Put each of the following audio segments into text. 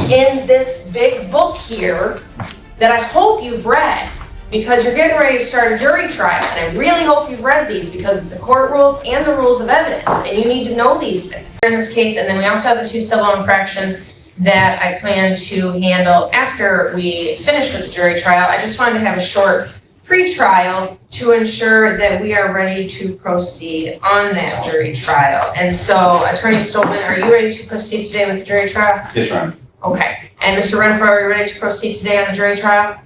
in this big book here that I hope you've read, because you're getting ready to start a jury trial, and I really hope you've read these because it's the court rules and the rules of evidence, and you need to know these things in this case. And then we also have the 2 civil infractions that I plan to handle after we finish with the jury trial. I just wanted to have a short pre-trial to ensure that we are ready to proceed on that jury trial. And so, Attorney Stolman, are you ready to proceed today with the jury trial? Yes, Your Honor. Okay. And Mr. Renfro, are you ready to proceed today on the jury trial?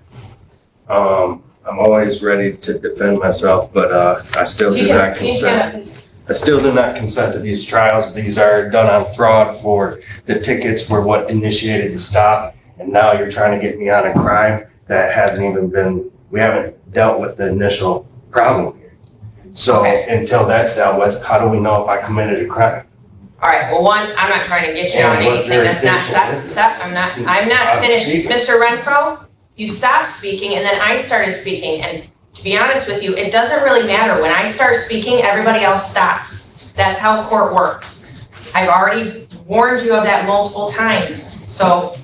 I'm always ready to defend myself, but I still do not consent. I still do not consent to these trials. These are done on fraud. For the tickets were what initiated the stop, and now you're trying to get me on a crime that hasn't even been, we haven't dealt with the initial problem here. So until that's dealt with, how do we know if I committed a crime? All right, well, one, I'm not trying to get you on anything that's not, stop, I'm not finished. Mr. Renfro, you stopped speaking and then I started speaking, and to be honest with you, it doesn't really matter. When I start speaking, everybody else stops. That's how court works. I've already warned you of that multiple times. So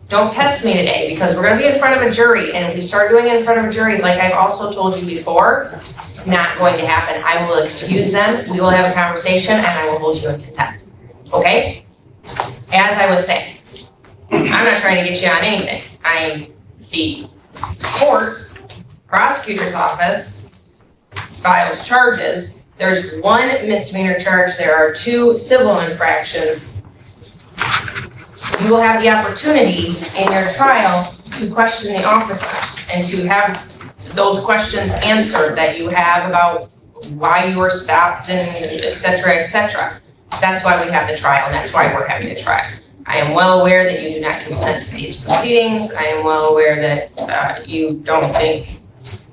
don't test me today, because we're gonna be in front of a jury, and if we start doing it in front of a jury, like I've also told you before, it's not going to happen. I will excuse them, we will have a conversation, and I will hold you in contempt, okay? As I was saying, I'm not trying to get you on anything. I am the court, prosecutor's office, files charges. There's 1 misdemeanor charge, there are 2 civil infractions. You will have the opportunity in your trial to question the officers and to have those questions answered that you have about why you were stopped and et cetera, That's why we have the trial, and that's why we're having the trial. I am well aware that you do not consent to these proceedings. I am well aware that you don't think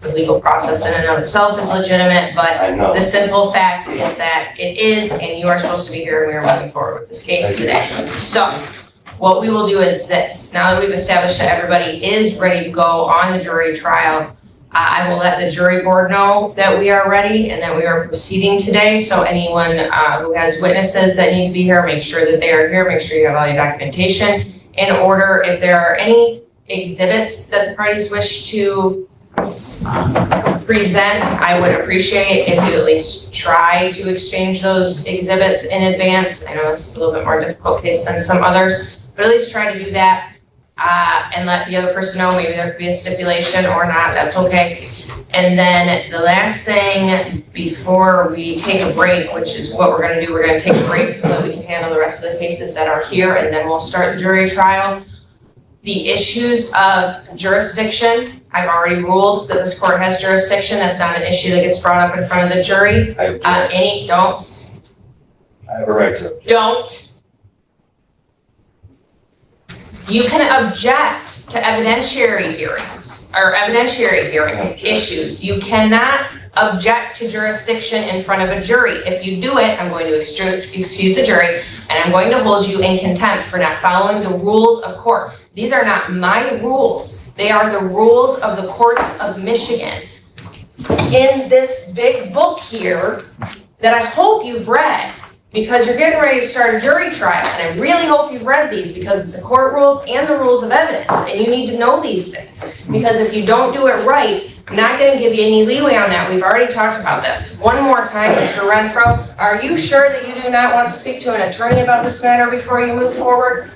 the legal process in and of itself is legitimate, but the simple fact is that it is, and you are supposed to be here, and we are moving forward with this case today. So, what we will do is this. Now that we've established that everybody is ready to go on the jury trial, I will let the jury board know that we are ready and that we are proceeding today. So anyone who has witnesses that need to be here, make sure that they are here. Make sure you have all your documentation in order. If there are any exhibits that the parties wish to present, I would appreciate if you at least try to exchange those exhibits in advance. I know this is a little bit more difficult case than some others, but at least try to do that. And let the other person know. Maybe there could be a stipulation or not, that's okay. And then the last thing before we take a break, which is what we're gonna do, we're gonna take a break so that we can handle the rest of the cases that are here, and then we'll start the jury trial. The issues of jurisdiction, I've already ruled that this court has jurisdiction. That's not an issue that gets brought up in front of the jury. I have a right to. Don't. You can object to evidentiary hearings or evidentiary hearing issues. You cannot object to jurisdiction in front of a jury. If you do it, I'm going to excuse the jury, and I'm going to hold you in contempt for not following the rules of court. These are not my rules. They are the rules of the courts of Michigan. In this big book here that I hope you've read, because you're getting ready to start a jury trial, and I really hope you've read these because it's the court rules and the rules of evidence, and you need to know these things. Because if you don't do it right, I'm not going to give you any leeway on that. We've already talked about this. One more time, Mr. Renfro, are you sure that you do not want to speak to an attorney about this matter before you move forward?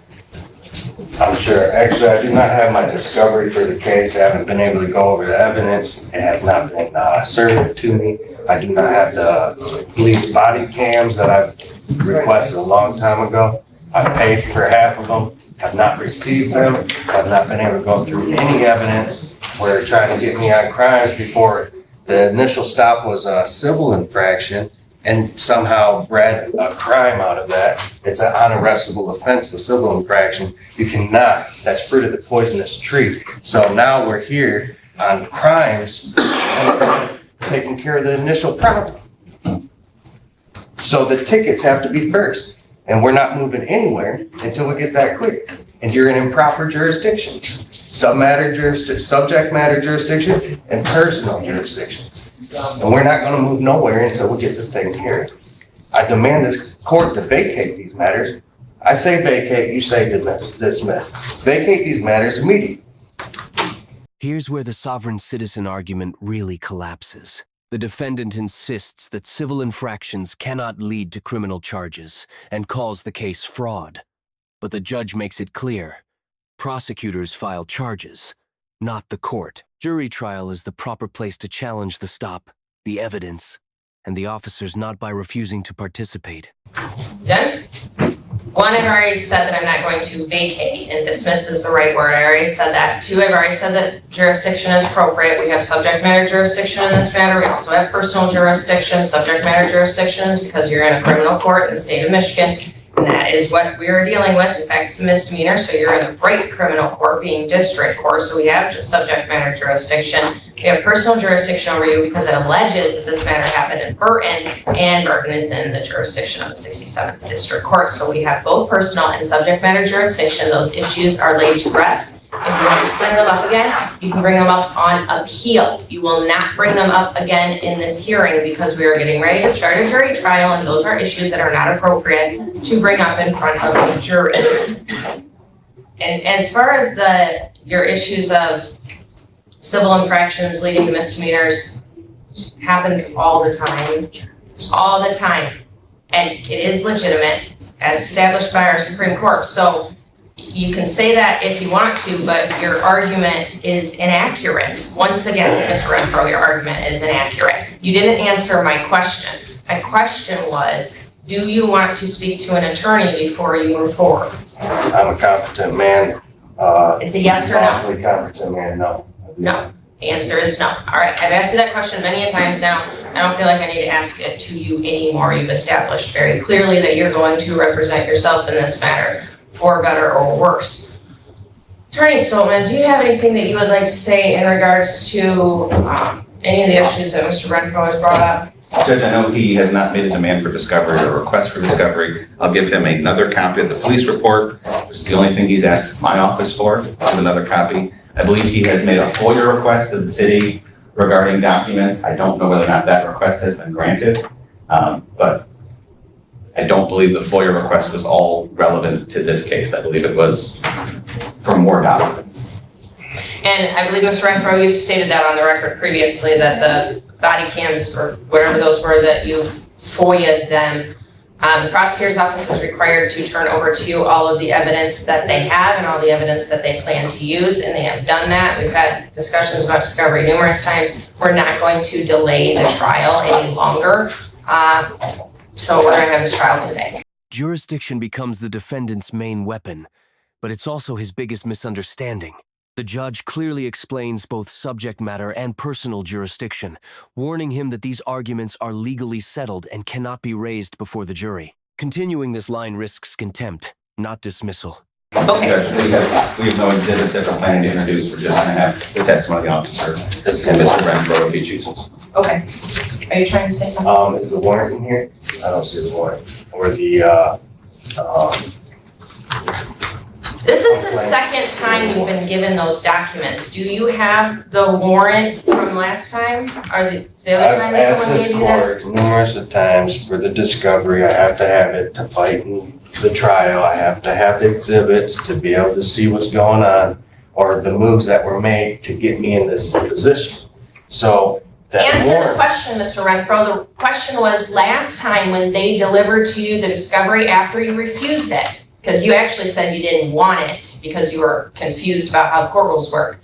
I'm sure. Actually, I do not have my discovery for the case. I haven't been able to go over the evidence. It has not been served to me. I do not have the police body cams that I've requested a long time ago. I paid for half of them, have not received them. I've not been able to go through any evidence where they're trying to get me on crimes before. The initial stop was a civil infraction, and somehow bred a crime out of that. It's an unarrestable offense, the civil infraction. You cannot, that's fruit of the poisonous tree. So now we're here on crimes and taking care of the initial problem. So the tickets have to be first, and we're not moving anywhere until we get that clear. And you're in improper jurisdiction, subject matter jurisdiction, and personal jurisdiction. And we're not going to move nowhere until we get this taken care of. I demand this court to vacate these matters I say vacate, you say dismiss. Vacate these matters immediately. Here's where the sovereign citizen argument really collapses. The defendant insists that civil infractions cannot lead to criminal charges and calls the case fraud. But the judge makes it clear. Prosecutors file charges, not the court. Jury trial is the proper place to challenge the stop, the evidence, and the officers not by refusing to participate. Done? One, I've already said that I'm not going to vacate, and dismiss is the right word. I already said that. Two, I've already said that jurisdiction is appropriate. We have subject matter jurisdiction in this matter. We also have personal jurisdiction. Subject matter jurisdiction is because you're in a criminal court in the state of Michigan, and that is what we are dealing with. In fact, it's a misdemeanor, so you're in the right criminal court being district court, so we have just subject matter jurisdiction. We have personal jurisdiction over you because it alleges that this matter happened in Burton, and Burton is in the jurisdiction of the 67th District Court. So we have both personal and subject matter jurisdiction. Those issues are laid to rest. If you want to bring them up again, you can bring them up on appeal. You will not bring them up again in this hearing because we are getting ready to start a jury trial, and those are issues that are not appropriate to bring up in front of the jury. And as far as your issues of civil infractions leading to misdemeanors, happens all the time. All the time. And it is legitimate as established by our Supreme Court. So you can say that if you want to, but your argument is inaccurate. Once again, Mr. Renfro, your argument is inaccurate. You didn't answer my question. My question was, do you want to speak to an attorney before you move forward? I'm a competent man. It's a yes or no? Lawfully competent man, no. No. The answer is no. All right, I've asked you that question many a times now. I don't feel like I need to ask it to you anymore. You've established very clearly that you're going to represent yourself in this matter, for better or worse. Attorney Stolman, do you have anything that you would like to say in regards to any of the issues that Mr. Renfro has brought up? Judge, I know he has not made a demand for discovery or a request for discovery. I'll give him another copy of the police report. It's the only thing he's asked my office for, another copy. I believe he has made a FOIA request to the city regarding documents. I don't know whether or not that request has been granted, but I don't believe the FOIA request was all relevant to this case. I believe it was for more documents. And I believe, Mr. Renfro, you've stated that on the record previously, that the body cams, or whatever those were, that you FOIA'd them. The prosecutor's office is required to turn over to you all of the evidence that they have and all the evidence that they plan to use, and they have done that. We've had discussions about discovery numerous times. We're not going to delay the trial any longer. So we're going to have this trial today. Jurisdiction becomes the defendant's main weapon, but it's also his biggest misunderstanding. The judge clearly explains both subject matter and personal jurisdiction, warning him that these arguments are legally settled and cannot be raised before the jury. Continuing this line risks contempt, not dismissal. Okay. Judge, we have no exhibits that we're planning to introduce. We're just going to have the testimony of the officer and Mr. Renfro if he chooses. Okay. Are you trying to say something? Is the warrant in here? I don't see the warrant. Or the, This is the second time you've been given those documents. Do you have the warrant from last time? Or the other time I've that asked someone this gave you that? court numerous of times for the discovery. I have to have it to fight in the trial. I have to have the exhibits to be able to see what's going on or the moves that were made to get me in this position. So that Answer the warrant, question, Mr. Renfro. The question was last time when they delivered to you the discovery after you refused it. Because you actually said you didn't want it because you were confused about how the court rules work.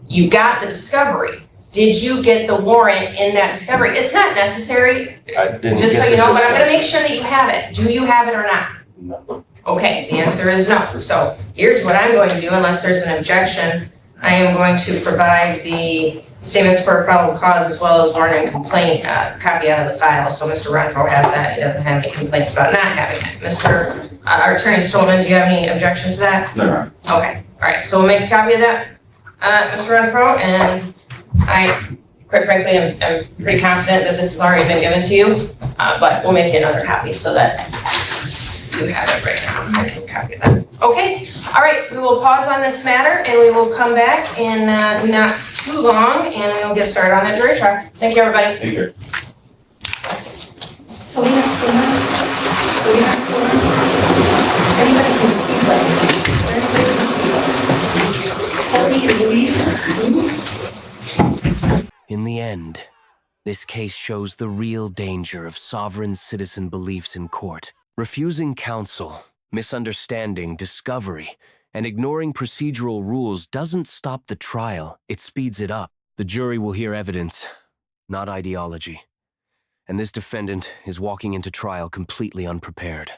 You got the discovery. Did you get the warrant in that discovery? It's not necessary, I didn't just get so the you know, but I'm gonna discovery. make sure that you have it. Do you have it or not? No. Okay, the answer is no. So here's what I'm going to do, unless there's an objection. I am going to provide the statements for probable cause as well as warrant and complaint copy out of the file. So Mr. Renfro has that. He doesn't have any complaints about not having it. Our Attorney Stolman, do you have any objection to that? No, no. Okay, all right, so we'll make a copy of that, Mr. Renfro, and I, quite frankly, I'm pretty confident that this has already been given to you, but we'll make you another copy so that you have it right now. I can copy that. Okay, all right, we will pause on this matter, and we will come back in not too long, and we'll get started on that jury trial. Thank you, everybody. Thank you. Selena Stillman. Anybody can speak, but certainly can speak. In the end, this case shows the real danger of sovereign citizen beliefs in court. Refusing counsel, misunderstanding discovery, and ignoring procedural rules doesn't stop the trial, it speeds it up. The jury will hear evidence, not ideology. And this defendant is walking into trial completely unprepared.